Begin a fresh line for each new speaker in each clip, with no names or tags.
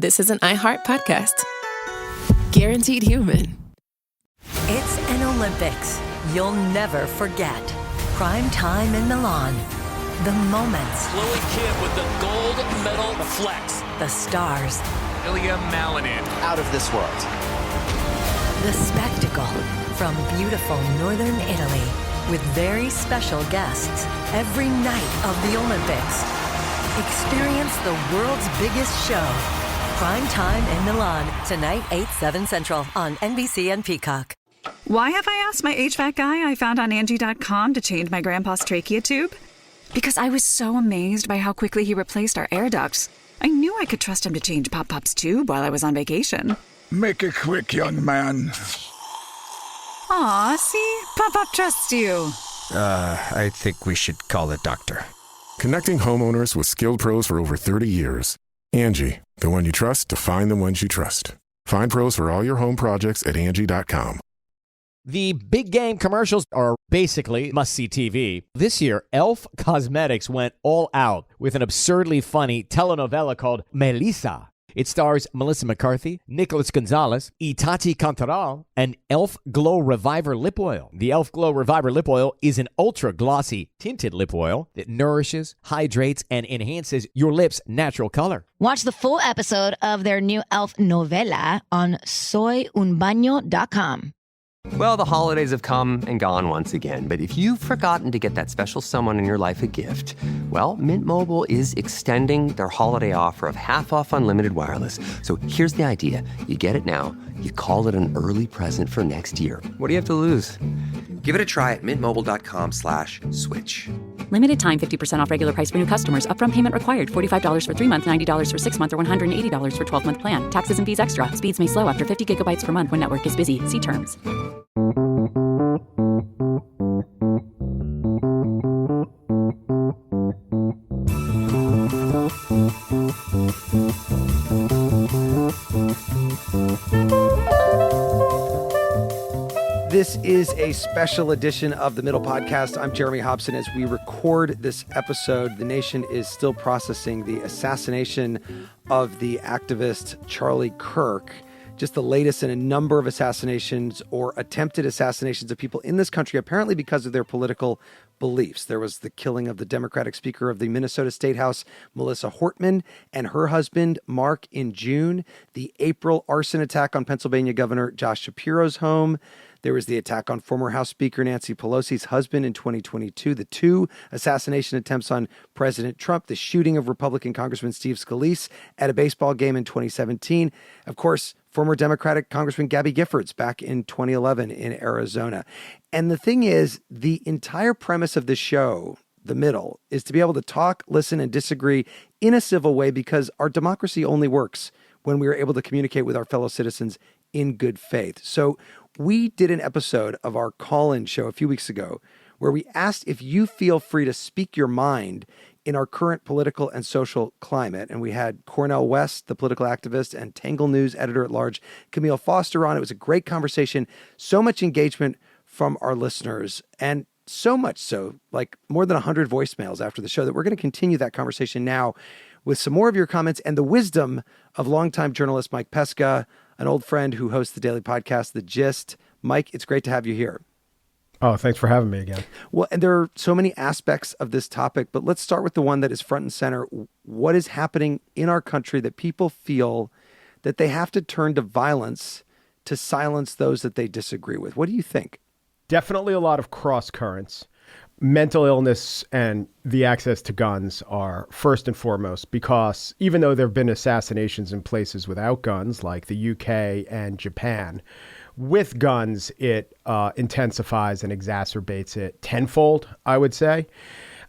this is an iHeart podcast. Guaranteed human.
It's an Olympics you'll never forget. Prime time in Milan. The moments.
Chloe Kim with the gold medal flex.
The stars.
Ilya Malinin.
Out of this world.
The spectacle from beautiful northern Italy with very special guests every night of the Olympics. Experience the world's biggest show. Prime time in Milan. Tonight, 8/7 Central on NBC and Peacock.
Why have I asked my HVAC guy I found on Angie.com to change my grandpa's trachea tube? Because I was so amazed by how quickly he replaced our air ducts. I knew I could trust him to change Pop-Pop's tube while I was on vacation.
Make it quick, young man.
Aw, see? Pop-Pop trusts you.
I think we should call a doctor.
Connecting homeowners with skilled pros for over 30 years. Angie, the one you trust to find the ones you trust. Find pros for all your home projects at Angie.com.
The big game commercials are basically must-see TV. This year, Elf Cosmetics went all out with an absurdly funny telenovela called Melissa. It stars Melissa McCarthy, Nicholas Gonzalez, Itati Cantoral, and Elf Glow Reviver Lip Oil. The Elf Glow Reviver Lip Oil is an ultra-glossy tinted lip oil that nourishes, hydrates, and enhances your lips' natural color.
Watch the full episode of their new Elf novela on soyunbaño.com.
Well, the holidays have come and gone once again, but if you've forgotten to get that special someone in your life a gift, well, Mint Mobile is extending their holiday offer of half off unlimited wireless. So here's the idea. You get it now, you call it an early present for next year. What do you have to lose? Give it a try at mintmobile.com/switch.
Limited time, 50% off regular price for new customers. Upfront payment required. $45 for 3 months, $90 for 6 months, or $180 for 12-month plan. Taxes and fees extra. Speeds may slow after 50 gigabytes per month when network is busy. See terms.
This is a special edition of the Middle Podcast. I'm Jeremy Hobson. As we record this episode, the nation is still processing the assassination of the activist Charlie Kirk. Just the latest in a number of assassinations or attempted assassinations of people in this country, apparently because of their political beliefs. There was the killing of the Democratic Speaker of the Minnesota State House, Melissa Hortman, and her husband, Mark, in June. The April arson attack on Pennsylvania Governor Josh Shapiro's home. There was the attack on former House Speaker Nancy Pelosi's husband in 2022, the 2 assassination attempts on President Trump, the shooting of Republican Congressman Steve Scalise at a baseball game in 2017. Of course, former Democratic Congressman Gabby Giffords back in 2011 in Arizona. And the thing is, the entire premise of this show, The Middle, is to be able to talk, listen, and disagree in a civil way because our democracy only works when we are able to communicate with our fellow citizens in good faith. So we did an episode of our call-in show a few weeks ago where we asked if you feel free to speak your mind in our current political and social climate. And we had Cornel West, the political activist, and Tangle News editor-at-large Camille Foster on. It was a great conversation, so much engagement from our listeners, and so much so, like more than 100 voicemails after the show, that we're going to continue that conversation now with some more of your comments and the wisdom of longtime journalist Mike Pesca, an old friend who hosts the daily podcast, The Gist. Mike, it's great to have you here.
Oh, thanks for having me again.
Well, and there are so many aspects of this topic, but let's start with the one that is front and center. What is happening in our country that people feel that they have to turn to violence to silence those that they disagree with? What do you think?
Definitely a lot of cross currents. Mental illness and the access to guns are first and foremost, because even though there have been assassinations in places without guns, like the UK and Japan, with guns, it intensifies and exacerbates it tenfold, I would say.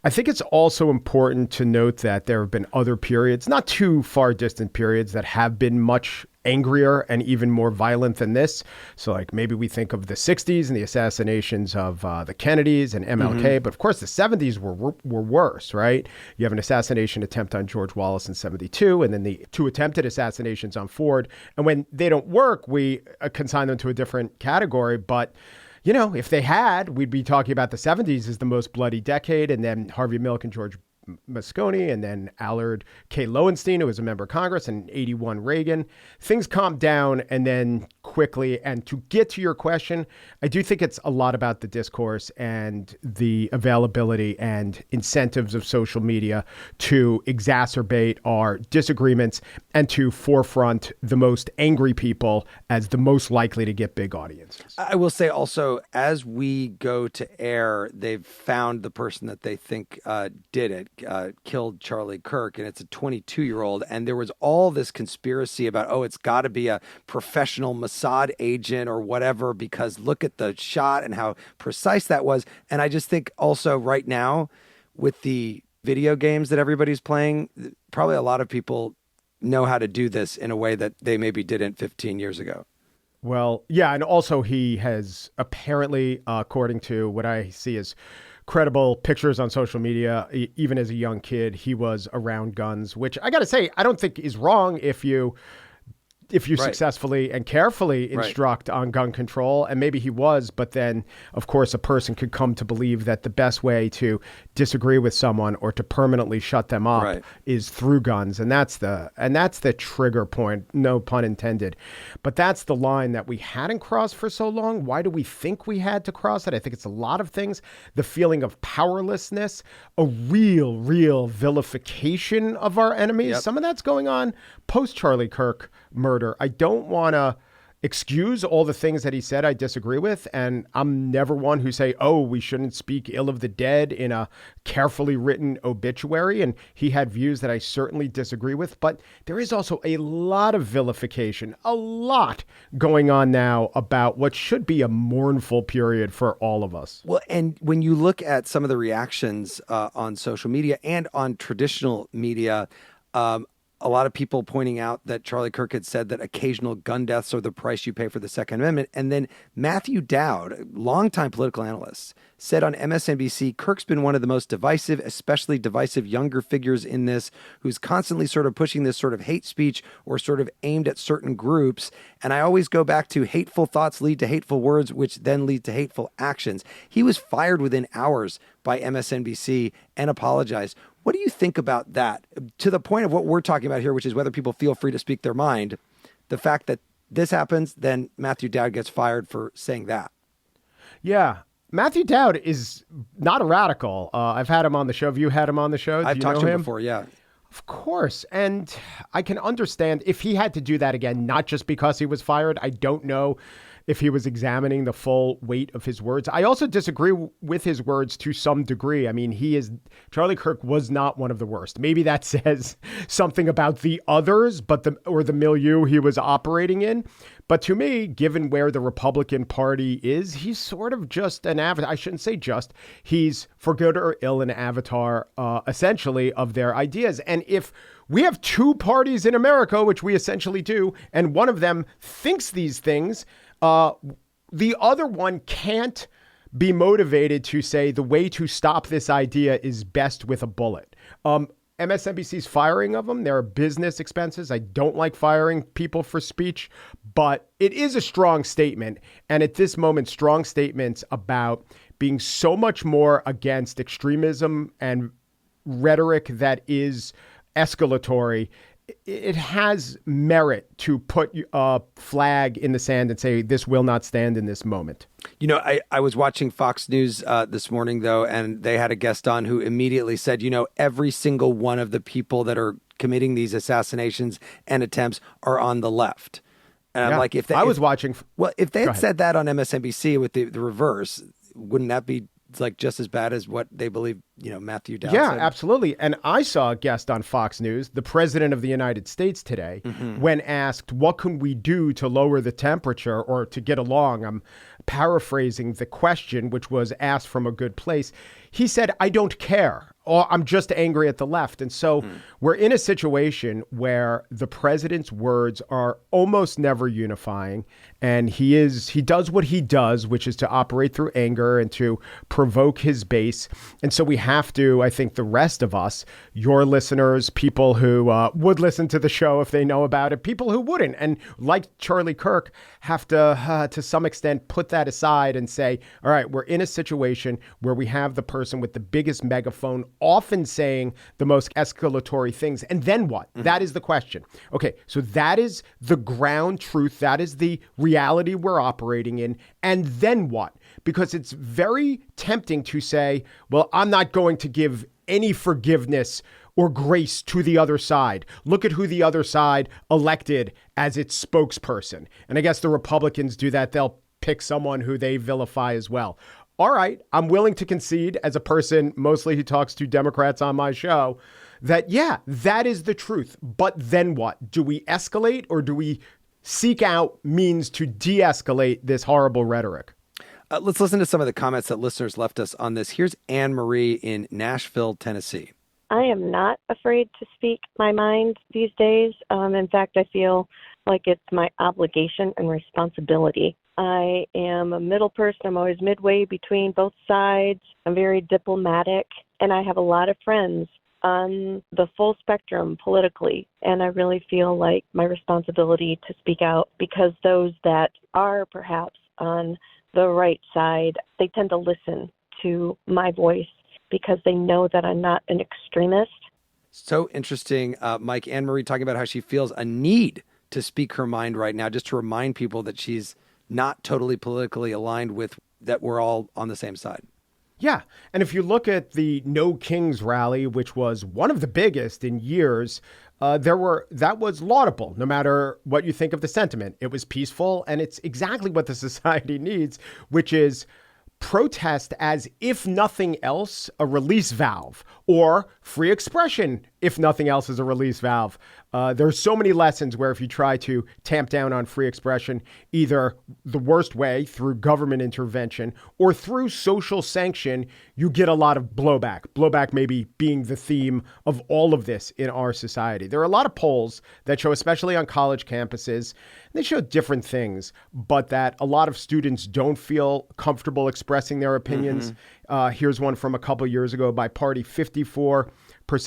I think it's also important to note that there have been other periods, not too far distant periods, that have been much angrier and even more violent than this. So like maybe we think of the 60s and the assassinations of the Kennedys and MLK, but of course the 70s were worse, right? You have an assassination attempt on George Wallace in 72, and then the 2 attempted assassinations on Ford. And when they don't work, we consign them to a different category. But you know, if they had, we'd be talking about the 70s as the most bloody decade, and then Harvey Milk and George Moscone and then Allard K. Lowenstein, who was a member of Congress, and 81 Reagan. Things calmed down and then quickly. And to get to your question, I do think it's a lot about the discourse and the availability and incentives of social media to exacerbate our disagreements and to forefront the most angry people as the most likely to get big audiences.
I will say also, as we go to air, they've found the person that they think did it, killed Charlie Kirk, and it's a 22-year-old. And there was all this conspiracy about, it's got to be a professional Mossad agent or whatever, because look at the shot and how precise that was. And I just think also right now with the video games that everybody's playing, probably a lot of people know how to do this in a way that they maybe didn't 15 years ago.
Well, yeah. And also he has apparently, according to what I see as credible pictures on social media, even as a young kid, he was around guns, which I got to say, I don't think is wrong if you right. successfully and carefully instruct on gun control. And maybe he was, but then of course a person could come to believe that the best way to disagree with someone or to permanently shut them up is through guns. And that's the trigger point, no pun intended. But that's the line that we hadn't crossed for so long. Why do we think we had to cross it? I think it's a lot of things. The feeling of powerlessness, a real vilification of our enemies. Yep. Some of that's going on post Charlie Kirk murder. I don't want to excuse all the things that he said I disagree with. And I'm never one who say, we shouldn't speak ill of the dead in a carefully written obituary. And he had views that I certainly disagree with. But there is also a lot of vilification, a lot going on now about what should be a mournful period for all of us.
Well, and when you look at some of the reactions on social media and on traditional media, a lot of people pointing out that Charlie Kirk had said that occasional gun deaths are the price you pay for the Second Amendment. And then Matthew Dowd, longtime political analyst, said on MSNBC, Kirk's been one of the most divisive, especially divisive younger figures in this, who's constantly sort of pushing this sort of hate speech or sort of aimed at certain groups. And I always go back to hateful thoughts lead to hateful words, which then lead to hateful actions. He was fired within hours by MSNBC and apologized. What do you think about that? To the point of what we're talking about here, which is whether people feel free to speak their mind, the fact that this happens, then Matthew Dowd gets fired for saying that.
Yeah. Matthew Dowd is not a radical. I've had him on the show. Have you had him on the show?
I've talked to him before, yeah.
Of course. And I can understand if he had to do that again, not just because he was fired. I don't know if he was examining the full weight of his words. I also disagree with his words to some degree. I mean, Charlie Kirk was not one of the worst. Maybe that says something about the others, or the milieu he was operating in. But to me, given where the Republican Party is, he's sort of just an avatar. I shouldn't say just. He's, for good or ill, an avatar, essentially, of their ideas. And if we have two parties in America, which we essentially do, and one of them thinks these things, the other one can't be motivated to say the way to stop this idea is best with a bullet. MSNBC's firing of them, there are business expenses. I don't like firing people for speech, but it is a strong statement. And at this moment, strong statements about being so much more against extremism and rhetoric that is escalatory. It has merit to put a flag in the sand and say, this will not stand in this moment.
You know, I was watching Fox News this morning, though, and they had a guest on who immediately said, every single one of the people that are committing these assassinations and attempts are on the left. And I'm like, if they had said that on MSNBC with the reverse, wouldn't that be like just as bad as what they believe, Matthew Dowd
said?
said?
Absolutely. And I saw a guest on Fox News, the president of the United States today, when asked, what can we do to lower the temperature or to get along? I'm paraphrasing the question, which was asked from a good place. He said, I don't care. Or I'm just angry at the left. And so we're in a situation where the president's words are almost never unifying. And he does what he does, which is to operate through anger and to provoke his base. And so we have to, I think the rest of us, your listeners, people who would listen to the show if they know about it, people who wouldn't, and like Charlie Kirk, have to some extent put that aside and say, all right, we're in a situation where we have the person with the biggest megaphone often saying the most escalatory things. And then what? That is the question. Okay, so that is the ground truth. That is the reality we're operating in. And then what? Because it's very tempting to say, well, I'm not going to give any forgiveness or grace to the other side. Look at who the other side elected as its spokesperson. And I guess the Republicans do that. They'll pick someone who they vilify as well. All right, I'm willing to concede as a person mostly who talks to Democrats on my show that, yeah, that is the truth. But then what? Do we escalate or do we seek out means to de-escalate this horrible rhetoric?
Let's listen to some of the comments that listeners left us on this. Here's Anne Marie in Nashville, Tennessee.
I am not afraid to speak my mind these days. In fact, I feel like it's my obligation and responsibility. I am a middle person. I'm always midway between both sides. I'm very diplomatic, and I have a lot of friends on the full spectrum politically, and I really feel like my responsibility to speak out, because those that are perhaps on the right side, they tend to listen to my voice because they know that I'm not an extremist.
So interesting, Mike. Anne Marie talking about how she feels a need to speak her mind right now, just to remind people that she's not totally politically aligned with, that we're all on the same side.
Yeah. And if you look at the No Kings rally, which was one of the biggest in years, that was laudable, no matter what you think of the sentiment. It was peaceful, and it's exactly what the society needs, which is protest as, if nothing else, a release valve, or free expression, if nothing else, is a release valve. There's so many lessons where if you try to tamp down on free expression, either the worst way through government intervention or through social sanction, you get a lot of blowback. Blowback maybe being the theme of all of this in our society. There are a lot of polls that show, especially on college campuses, they show different things, but that a lot of students don't feel comfortable expressing their opinions. Here's one from a couple years ago by party: 54%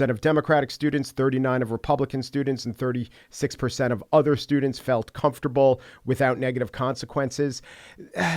of Democratic students, 39% of Republican students, and 36% of other students felt comfortable without negative consequences.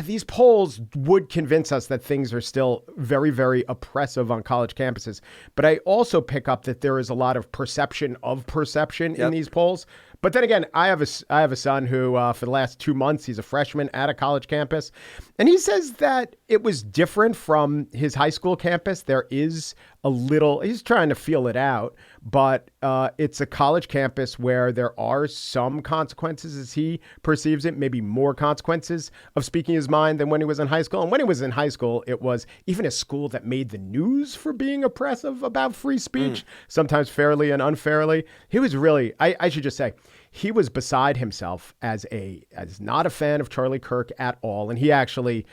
These polls would convince us that things are still very, very oppressive on college campuses. But I also pick up that there is a lot of perception in these polls. But then again, I have a son who, for the last 2 months, he's a freshman at a college campus. And he says that it was different from his high school campus. There is a little, he's trying to feel it out, but it's a college campus where there are some consequences, as he perceives it, maybe more consequences of speaking his mind than when he was in high school. And when he was in high school, it was even a school that made the news for being oppressive about free speech, sometimes fairly and unfairly. He was really, I should just say, he was beside himself as not a fan of Charlie Kirk at all. And he actually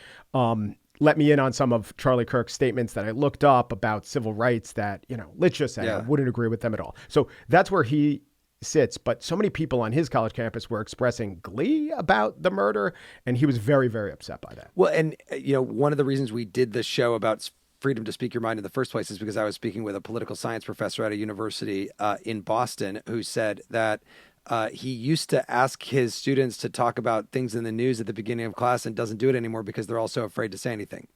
let me in on some of Charlie Kirk's statements that I looked up about civil rights that, let's just say I wouldn't agree with them at all. So that's where he sits. But so many people on his college campus were expressing glee about the murder, and he was very, very upset by that.
Well, and, one of the reasons we did the show about freedom to speak your mind in the first place is because I was speaking with a political science professor at a university in Boston who said that he used to ask his students to talk about things in the news at the beginning of class and doesn't do it anymore because they're all so afraid to say anything.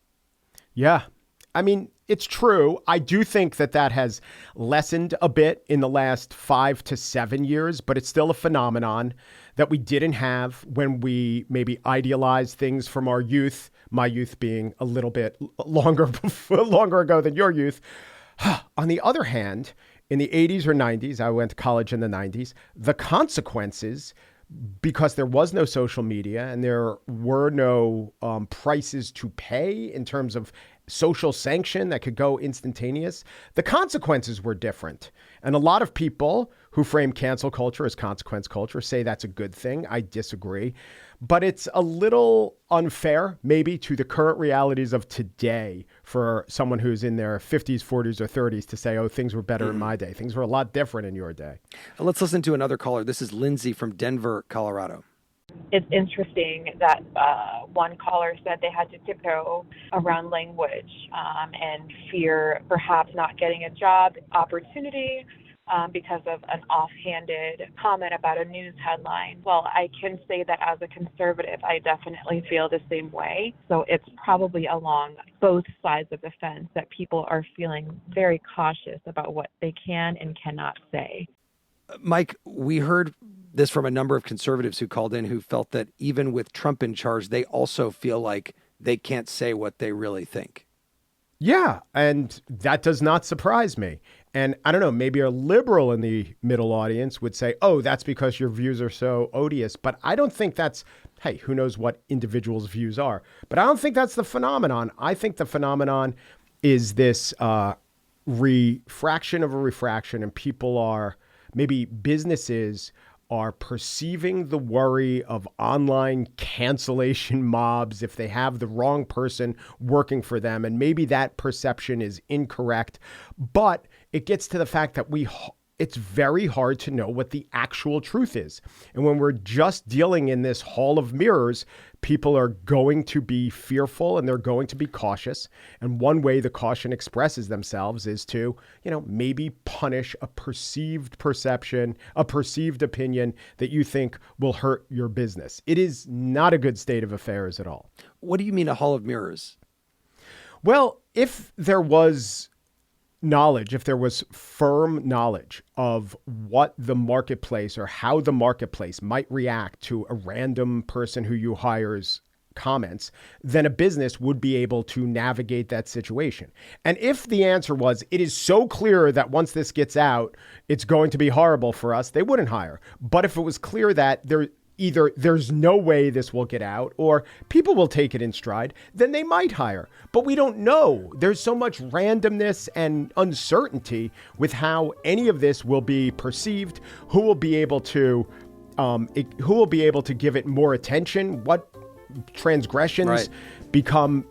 Yeah. I mean, it's true. I do think that has lessened a bit in the last 5 to 7 years, but it's still a phenomenon that we didn't have when we maybe idealized things from our youth, my youth being a little bit longer ago than your youth. On the other hand, in the 80s or 90s, I went to college in the 90s, the consequences, because there was no social media and there were no prices to pay in terms of social sanction that could go instantaneous, the consequences were different. And a lot of people who frame cancel culture as consequence culture say that's a good thing. I disagree. But it's a little unfair, maybe, to the current realities of today for someone who's in their 50s, 40s, or 30s to say, oh, things were better in my day. Things were a lot different in your day.
Let's listen to another caller. This is Lindsay from Denver, Colorado.
It's interesting that one caller said they had to tiptoe around language and fear perhaps not getting a job opportunity because of an offhanded comment about a news headline. Well, I can say that as a conservative, I definitely feel the same way. So it's probably along both sides of the fence that people are feeling very cautious about what they can and cannot say.
Mike, we heard this from a number of conservatives who called in who felt that even with Trump in charge, they also feel like they can't say what they really think.
Yeah, and that does not surprise me. And I don't know, maybe a liberal in the middle audience would say, oh, that's because your views are so odious. But I don't think that's, hey, who knows what individuals' views are. But I don't think that's the phenomenon. I think the phenomenon is this refraction of a refraction, and people are, maybe businesses are perceiving the worry of online cancellation mobs if they have the wrong person working for them. And maybe that perception is incorrect, but it gets to the fact that it's very hard to know what the actual truth is. And when we're just dealing in this hall of mirrors, people are going to be fearful and they're going to be cautious. And one way the caution expresses themselves is to, maybe punish a perceived perception, a perceived opinion that you think will hurt your business. It is not a good state of affairs at all.
What do you mean a hall of mirrors?
Well, if there was knowledge, if there was firm knowledge of what the marketplace or how the marketplace might react to a random person who you hire's comments, then a business would be able to navigate that situation. And if the answer was, it is so clear that once this gets out, it's going to be horrible for us, they wouldn't hire. But if it was clear that either there's no way this will get out or people will take it in stride, then they might hire. But we don't know. There's so much randomness and uncertainty with how any of this will be perceived, who will be able to give it more attention, what transgressions become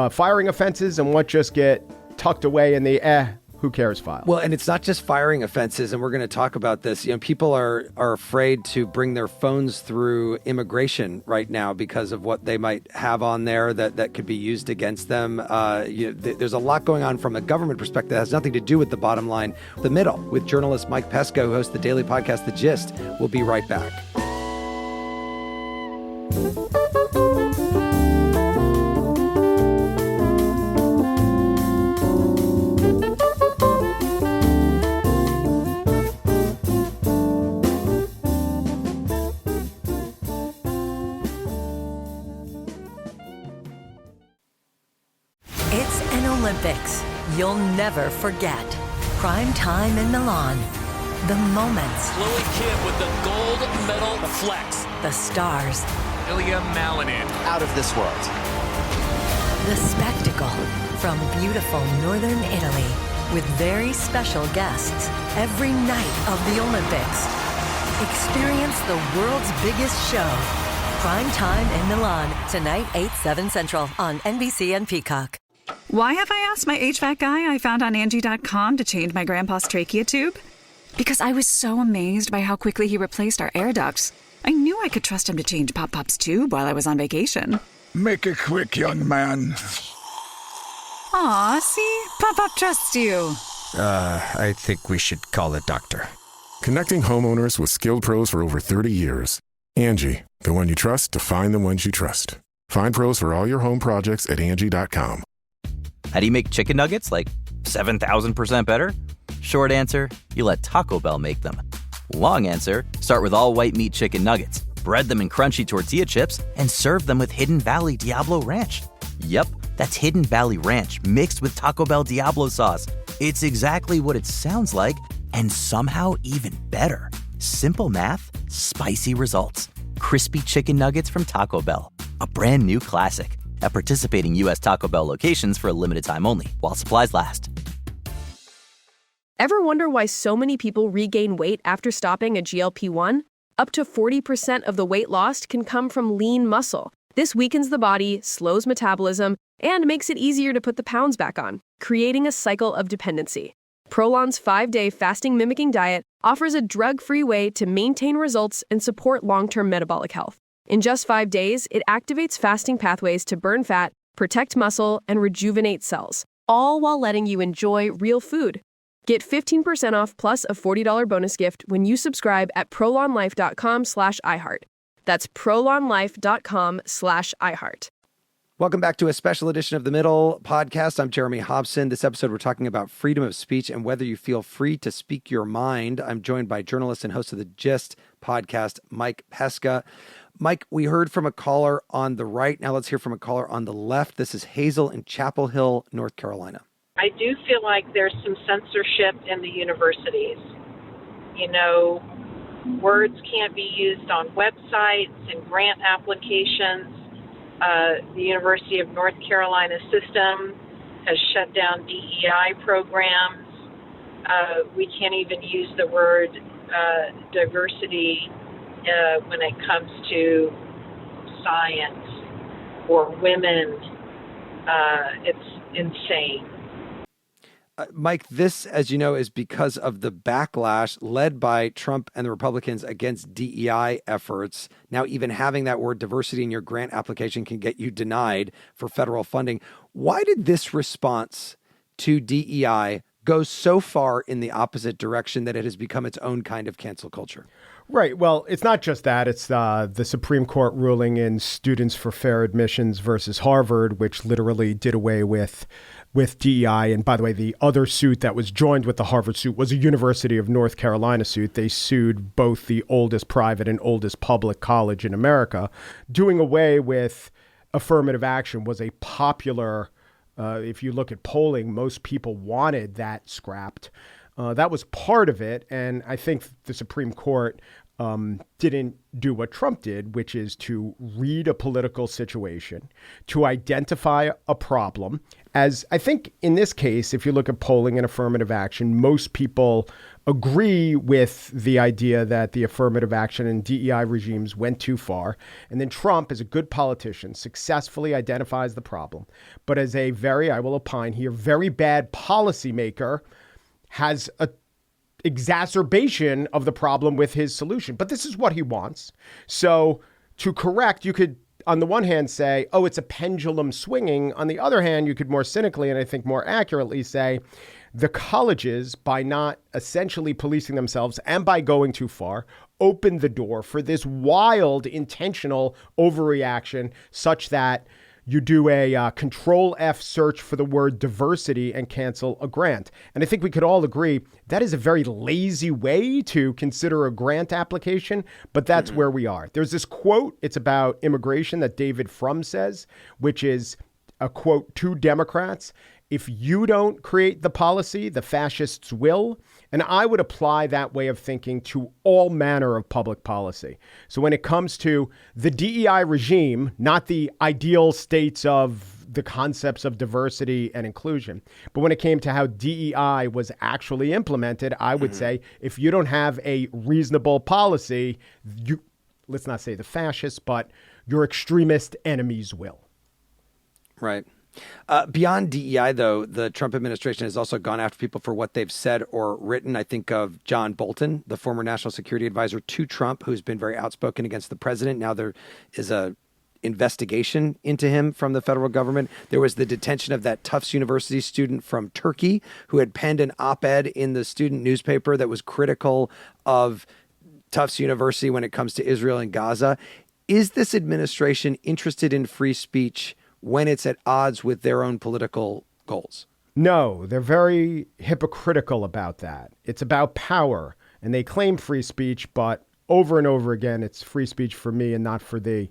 firing offenses and what just get tucked away in the who cares file.
Well, and it's not just firing offenses, and we're going to talk about this. People are afraid to bring their phones through immigration right now because of what they might have on there that could be used against them. There's a lot going on from a government perspective that has nothing to do with the bottom line. The Middle, with journalist Mike Pesca, who hosts the daily podcast The Gist. We'll be right back.
Olympics you'll never forget. Prime time in Milan. The moments.
Chloe Kim with the gold medal flex.
The stars.
Ilya Malinin.
Out of this world.
The spectacle from beautiful northern Italy with very special guests every night of the Olympics. Experience the world's biggest show. Prime time in Milan. Tonight, 8/7 Central on NBC and Peacock.
Why have I asked my HVAC guy I found on Angie.com to change my grandpa's trachea tube? Because I was so amazed by how quickly he replaced our air ducts. I knew I could trust him to change Pop-Pop's tube while I was on vacation.
Make it quick, young man.
Aw, see? Pop-Pop trusts you.
I think we should call a doctor.
Connecting homeowners with skilled pros for over 30 years. Angie, the one you trust to find the ones you trust. Find pros for all your home projects at Angie.com.
How do you make chicken nuggets like 7,000% better? Short answer, you let Taco Bell make them. Long answer, start with all white meat chicken nuggets, bread them in crunchy tortilla chips, and serve them with Hidden Valley Diablo Ranch. Yep, that's Hidden Valley Ranch mixed with Taco Bell Diablo sauce. It's exactly what it sounds like, and somehow even better. Simple math, spicy results. Crispy chicken nuggets from Taco Bell. A brand new classic. At participating U.S. Taco Bell locations for a limited time only, while supplies last.
Ever wonder why so many people regain weight after stopping a GLP-1? Up to 40% of the weight lost can come from lean muscle. This weakens the body, slows metabolism, and makes it easier to put the pounds back on, creating a cycle of dependency. Prolon's 5-day fasting-mimicking diet offers a drug-free way to maintain results and support long-term metabolic health. In just 5 days, it activates fasting pathways to burn fat, protect muscle, and rejuvenate cells, all while letting you enjoy real food. Get 15% off plus a $40 bonus gift when you subscribe at prolonlife.com/iHeart. That's prolonlife.com/iHeart.
Welcome back to a special edition of The Middle Podcast. I'm Jeremy Hobson. This episode, we're talking about freedom of speech and whether you feel free to speak your mind. I'm joined by journalist and host of the Gist podcast, Mike Pesca. Mike, we heard from a caller on the right. Now let's hear from a caller on the left. This is Hazel in Chapel Hill, North Carolina.
I do feel like there's some censorship in the universities. You know, words can't be used on websites and grant applications. The University of North Carolina system has shut down DEI programs. We can't even use the word diversity when it comes to science or women. It's insane.
Mike, this, as you know, is because of the backlash led by Trump and the Republicans against DEI efforts. Now, even having that word diversity in your grant application can get you denied for federal funding. Why did this response to DEI go so far in the opposite direction that it has become its own kind of cancel culture?
Right. Well, it's not just that. It's the Supreme Court ruling in Students for Fair Admissions versus Harvard, which literally did away with DEI. And by the way, the other suit that was joined with the Harvard suit was a University of North Carolina suit. They sued both the oldest private and oldest public college in America. Doing away with affirmative action was a popular, if you look at polling, most people wanted that scrapped. That was part of it. And I think the Supreme Court didn't do what Trump did, which is to read a political situation, to identify a problem. As I think in this case, if you look at polling and affirmative action, most people agree with the idea that the affirmative action and DEI regimes went too far. And then Trump, as a good politician, successfully identifies the problem. But as a very, I will opine here, very bad policymaker, has a exacerbation of the problem with his solution. But this is what he wants. So to correct, you could, on the one hand, say, oh, it's a pendulum swinging. On the other hand, you could more cynically, and I think more accurately, say the colleges, by not essentially policing themselves and by going too far, opened the door for this wild, intentional overreaction such that you do a Control F search for the word diversity and cancel a grant. And I think we could all agree that is a very lazy way to consider a grant application, but that's where we are. There's this quote, it's about immigration, that David Frum says, which is a quote to Democrats: if you don't create the policy, the fascists will. And I would apply that way of thinking to all manner of public policy. So when it comes to the DEI regime, not the ideal states of the concepts of diversity and inclusion, but when it came to how DEI was actually implemented, I would say if you don't have a reasonable policy, you, let's not say the fascists, but your extremist enemies will.
Right. Beyond DEI, though, the Trump administration has also gone after people for what they've said or written. I think of John Bolton, the former national security advisor to Trump, who's been very outspoken against the president. Now there is a investigation into him from the federal government. There was the detention of that Tufts University student from Turkey who had penned an op-ed in the student newspaper that was critical of Tufts University when it comes to Israel and Gaza. Is this administration interested in free speech when it's at odds with their own political goals?
No, they're very hypocritical about that. It's about power, and they claim free speech, but over and over again, it's free speech for me and not for thee.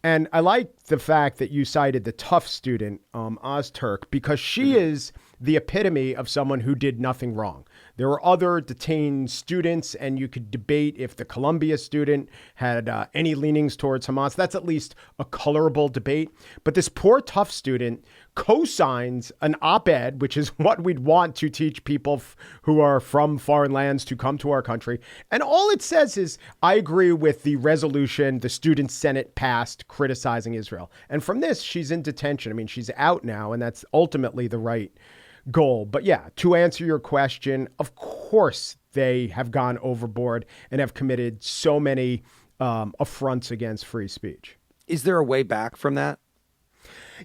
And I like the fact that you cited the Tufts student, Ozturk, because she is the epitome of someone who did nothing wrong. There were other detained students, and you could debate if the Columbia student had any leanings towards Hamas. That's at least a colorable debate. But this poor Tufts student co-signs an op-ed, which is what we'd want to teach people who are from foreign lands to come to our country. And all it says is, I agree with the resolution the Student Senate passed criticizing Israel. And from this, she's in detention. I mean, she's out now, and that's ultimately the right goal. But yeah, to answer your question, of course they have gone overboard and have committed so many affronts against free speech.
Is there a way back from that?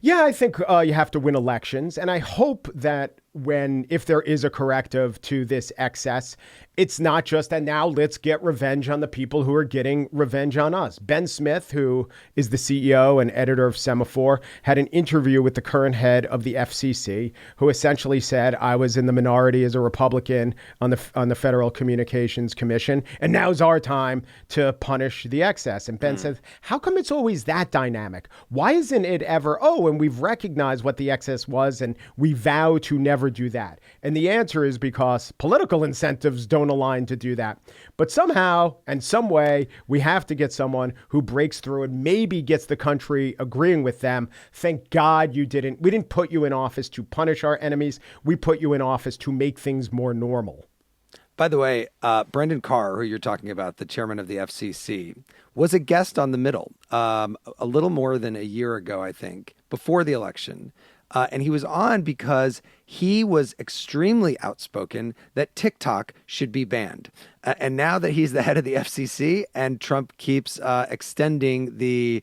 Yeah, I think you have to win elections. And I hope that if there is a corrective to this excess, it's not just, and now let's get revenge on the people who are getting revenge on us. Ben Smith, who is the CEO and editor of Semaphore, had an interview with the current head of the FCC, who essentially said, I was in the minority as a Republican on the Federal Communications Commission, and now's our time to punish the excess. And Ben says, how come it's always that dynamic? Why isn't it ever, and we've recognized what the excess was, and we vow to never do that? And the answer is because political incentives don't align to do that. But somehow and some way, we have to get someone who breaks through and maybe gets the country agreeing with them. Thank God we didn't put you in office to punish our enemies. We put you in office to make things more normal.
By the way, Brendan Carr, who you're talking about, the chairman of the FCC, was a guest on The Middle a little more than a year ago, I think, before the election. And he was on because he was extremely outspoken that TikTok should be banned. And now that he's the head of the FCC and Trump keeps extending the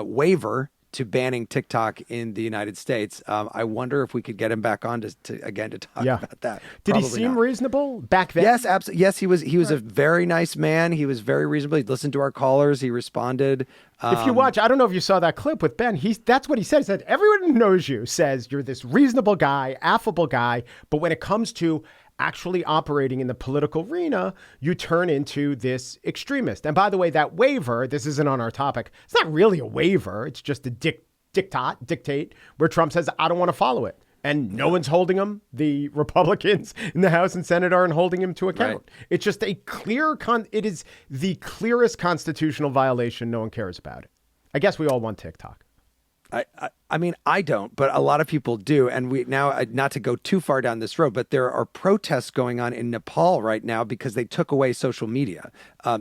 waiver to banning TikTok in the United States, I wonder if we could get him back on to talk about that.
Did
Probably
he seem
not.
reasonable back then?
Yes, absolutely. Yes, he was a very nice man. He was very reasonable. He listened to our callers. He responded.
If you watch, I don't know if you saw that clip with Ben. That's what he said. He said, everyone who knows you says you're this reasonable guy, affable guy. But when it comes to actually operating in the political arena, you turn into this extremist. And by the way, that waiver, this isn't on our topic. It's not really a waiver. It's just a dictate where Trump says, I don't want to follow it. And no one's holding him. The Republicans in the House and Senate aren't holding him to account. Right. It's just a it is the clearest constitutional violation. No one cares about it. I guess we all want TikTok.
I mean, I don't, but a lot of people do. And we now, not to go too far down this road, but there are protests going on in Nepal right now because they took away social media.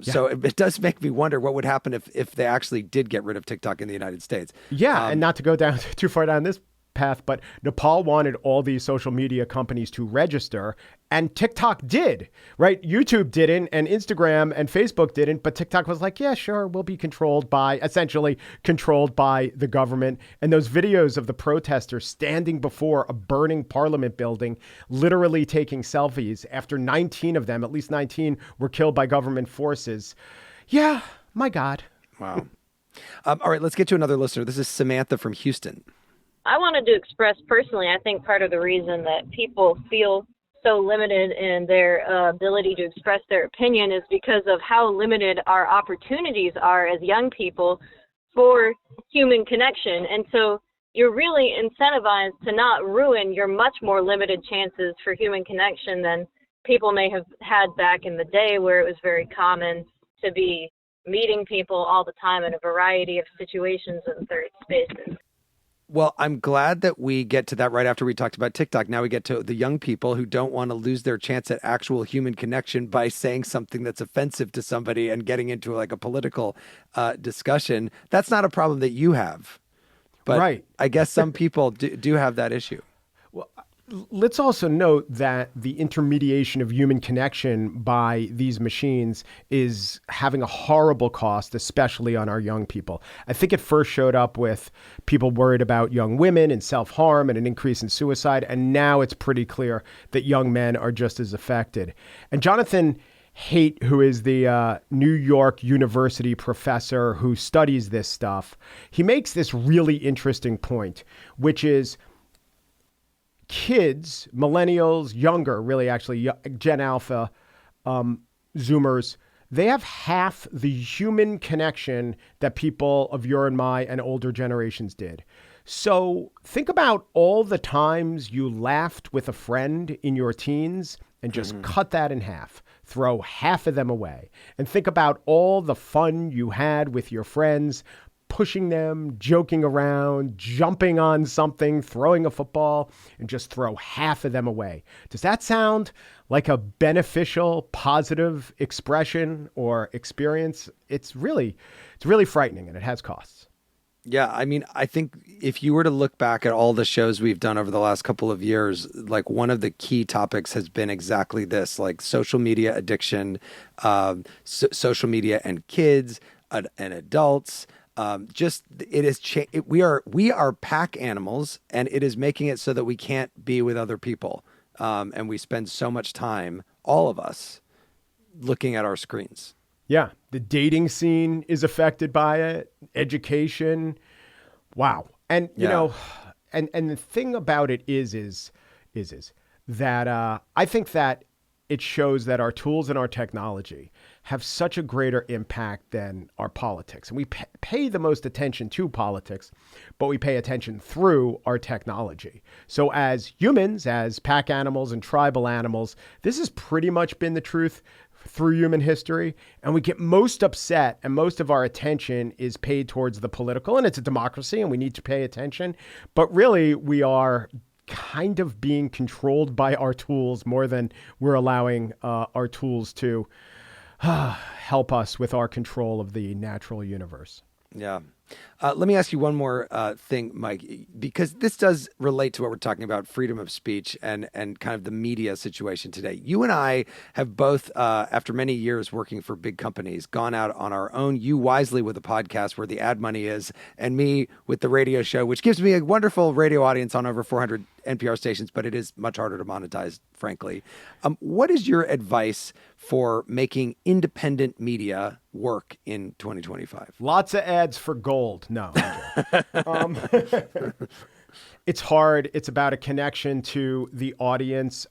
So it does make me wonder what would happen if they actually did get rid of TikTok in the United States.
Yeah, and not to go down too far down this path, but Nepal wanted all these social media companies to register, and TikTok did, right? YouTube didn't, and Instagram and Facebook didn't, but TikTok was like, yeah, sure, we'll be essentially controlled by the government. And those videos of the protesters standing before a burning parliament building, literally taking selfies after 19 of them, at least 19, were killed by government forces. Yeah, my God.
Wow. All right, let's get to another listener. This is Samantha from Houston.
I wanted to express personally, I think part of the reason that people feel so limited in their ability to express their opinion is because of how limited our opportunities are as young people for human connection. And so you're really incentivized to not ruin your much more limited chances for human connection than people may have had back in the day, where it was very common to be meeting people all the time in a variety of situations and third spaces.
Well, I'm glad that we get to that right after we talked about TikTok. Now we get to the young people who don't want to lose their chance at actual human connection by saying something that's offensive to somebody and getting into like a political discussion. That's not a problem that you have. But
right.
I guess some people do have that issue.
Well, let's also note that the intermediation of human connection by these machines is having a horrible cost, especially on our young people. I think it first showed up with people worried about young women and self-harm and an increase in suicide. And now it's pretty clear that young men are just as affected. And Jonathan Haidt, who is the New York University professor who studies this stuff, he makes this really interesting point, which is kids, millennials, younger, really actually Gen Alpha, Zoomers, they have half the human connection that people of your and my and older generations did. So think about all the times you laughed with a friend in your teens and just cut that in half. Throw half of them away. And think about all the fun you had with your friends, pushing them, joking around, jumping on something, throwing a football, and just throw half of them away. Does that sound like a beneficial, positive expression or experience? It's really frightening, and it has costs.
Yeah, I mean, I think if you were to look back at all the shows we've done over the last couple of years, like one of the key topics has been exactly this, like social media addiction, social media and kids and adults. We are pack animals, and it is making it so that we can't be with other people. And we spend so much time, all of us, looking at our screens.
Yeah. The dating scene is affected by it. Education. Wow. And, you know, and the thing about it is that I think that it shows that our tools and our technology have such a greater impact than our politics. And we pay the most attention to politics, but we pay attention through our technology. So as humans, as pack animals and tribal animals, this has pretty much been the truth through human history. And we get most upset, and most of our attention is paid towards the political. And it's a democracy, and we need to pay attention. But really, we are kind of being controlled by our tools more than we're allowing our tools to help us with our control of the natural universe.
Yeah. Let me ask you one more thing, Mike, because this does relate to what we're talking about, freedom of speech and kind of the media situation today. You and I have both, after many years working for big companies, gone out on our own. You wisely with a podcast where the ad money is, and me with the radio show, which gives me a wonderful radio audience on over 400 NPR stations, but it is much harder to monetize, frankly. What is your advice for making independent media work in 2025?
Lots of ads for gold. No. It's hard. It's about a connection to the audience.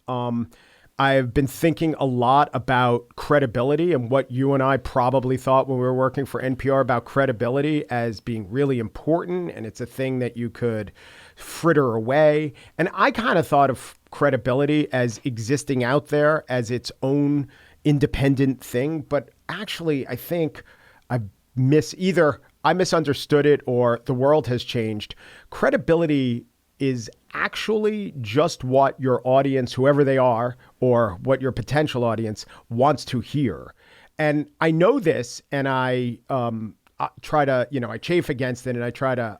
I've been thinking a lot about credibility and what you and I probably thought when we were working for NPR about credibility as being really important. And it's a thing that you could fritter away. And I kind of thought of credibility as existing out there as its own independent thing. But actually, I think I misunderstood it or the world has changed. Credibility is actually just what your audience, whoever they are, or what your potential audience wants to hear. And I know this, and I try to, I chafe against it, and I try to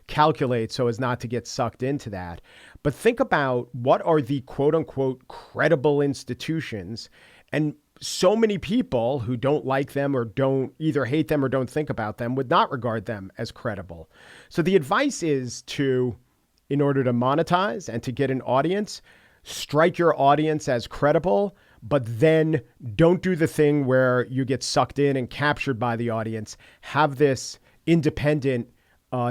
calculate so as not to get sucked into that. But think about what are the quote unquote credible institutions, and so many people who don't like them or don't either hate them or don't think about them would not regard them as credible. So the advice is to, in order to monetize and to get an audience, strike your audience as credible, but then don't do the thing where you get sucked in and captured by the audience. Have this independent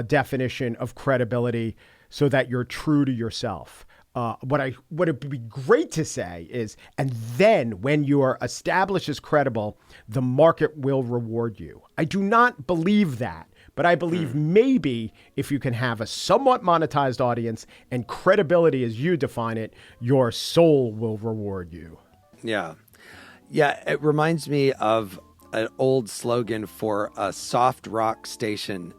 definition of credibility so that you're true to yourself. What it would be great to say is, and then when you are established as credible, the market will reward you. I do not believe that, but I believe maybe if you can have a somewhat monetized audience and credibility as you define it, your soul will reward you.
Yeah. Yeah. It reminds me of an old slogan for a soft rock station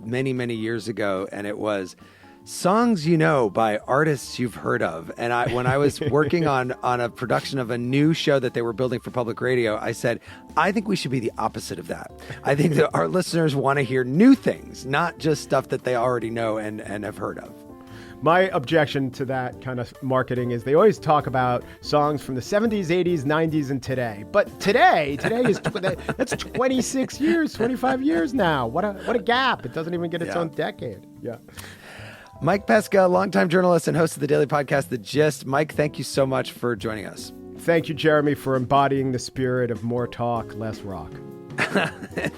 many, many years ago. And it was, songs you know by artists you've heard of. And when I was working on a production of a new show that they were building for public radio, I said, I think we should be the opposite of that. I think that our listeners want to hear new things, not just stuff that they already know and have heard of.
My objection to that kind of marketing is they always talk about songs from the 70s, 80s, 90s, and today. But today is that's 26 years, 25 years now. What a gap. It doesn't even get its own decade. Yeah.
Mike Pesca, longtime journalist and host of the daily podcast, The Gist. Mike, thank you so much for joining us.
Thank you, Jeremy, for embodying the spirit of more talk, less rock.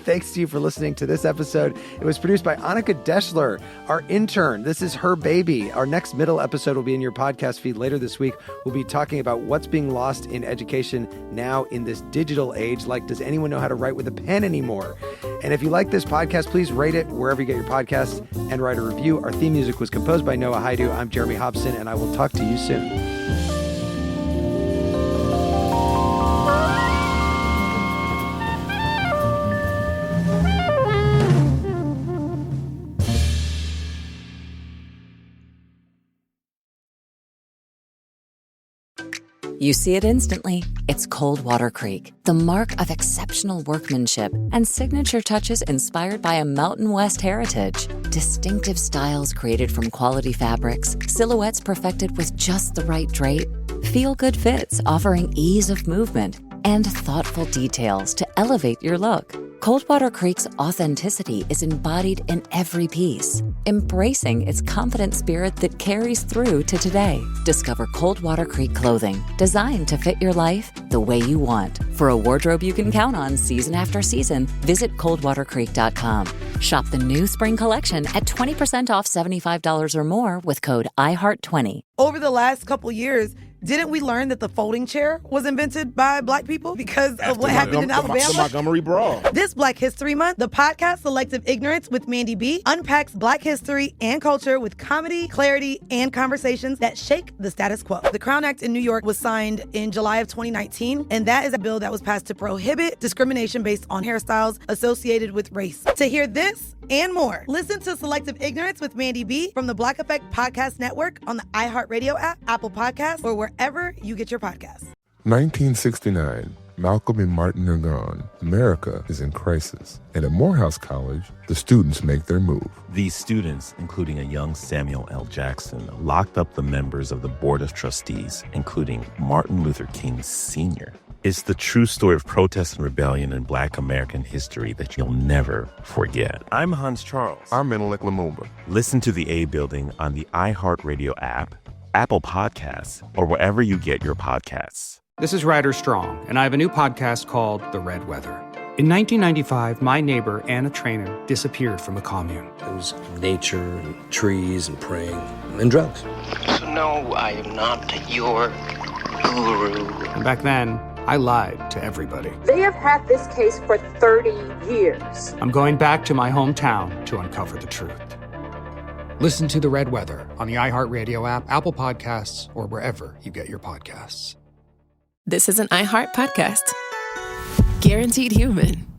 Thanks to you for listening to this episode. It was produced by Annika Deschler, our intern. This is her baby. Our next middle episode will be in your podcast feed later this week. We'll be talking about what's being lost in education now in this digital age. Like, does anyone know how to write with a pen anymore? And if you like this podcast, please rate it wherever you get your podcasts and write a review. Our theme music was composed by Noah Haidu. I'm Jeremy Hobson, and I will talk to you soon.
You see it instantly. It's Coldwater Creek, the mark of exceptional workmanship and signature touches inspired by a Mountain West heritage. Distinctive styles created from quality fabrics, silhouettes perfected with just the right drape, feel-good fits offering ease of movement, and thoughtful details to elevate your look. Coldwater Creek's authenticity is embodied in every piece, embracing its confident spirit that carries through to today. Discover Coldwater Creek clothing, designed to fit your life the way you want. For a wardrobe you can count on season after season, visit coldwatercreek.com. Shop the new spring collection at 20% off $75 or more with code IHEART20.
Over the last couple years, didn't we learn that the folding chair was invented by Black people because of what happened in Alabama?
The Montgomery Brawl.
This Black History Month, the podcast Selective Ignorance with Mandy B unpacks Black history and culture with comedy, clarity, and conversations that shake the status quo. The Crown Act in New York was signed in July of 2019, and that is a bill that was passed to prohibit discrimination based on hairstyles associated with race. To hear this and more, listen to Selective Ignorance with Mandy B from the Black Effect Podcast Network on the iHeartRadio app, Apple Podcasts, or wherever you get your podcasts.
1969. Malcolm and Martin are gone. America is in crisis. And at Morehouse College, the students make their move.
These students, including a young Samuel L. Jackson, locked up the members of the Board of Trustees, including Martin Luther King Sr. It's the true story of protest and rebellion in Black American history that you'll never forget. I'm Hans Charles.
I'm Menelik Lumumba.
Listen to The A Building on the iHeartRadio app, Apple Podcasts, or wherever you get your podcasts.
This is Ryder Strong, and I have a new podcast called The Red Weather. In 1995, my neighbor, Anna Trainer, disappeared from a commune.
It was nature and trees and praying and drugs.
So no, I am not your guru.
And back then, I lied to everybody.
They have had this case for 30 years.
I'm going back to my hometown to uncover the truth. Listen to The Red Weather on the iHeartRadio app, Apple Podcasts, or wherever you get your podcasts.
This is an iHeart podcast. Guaranteed human.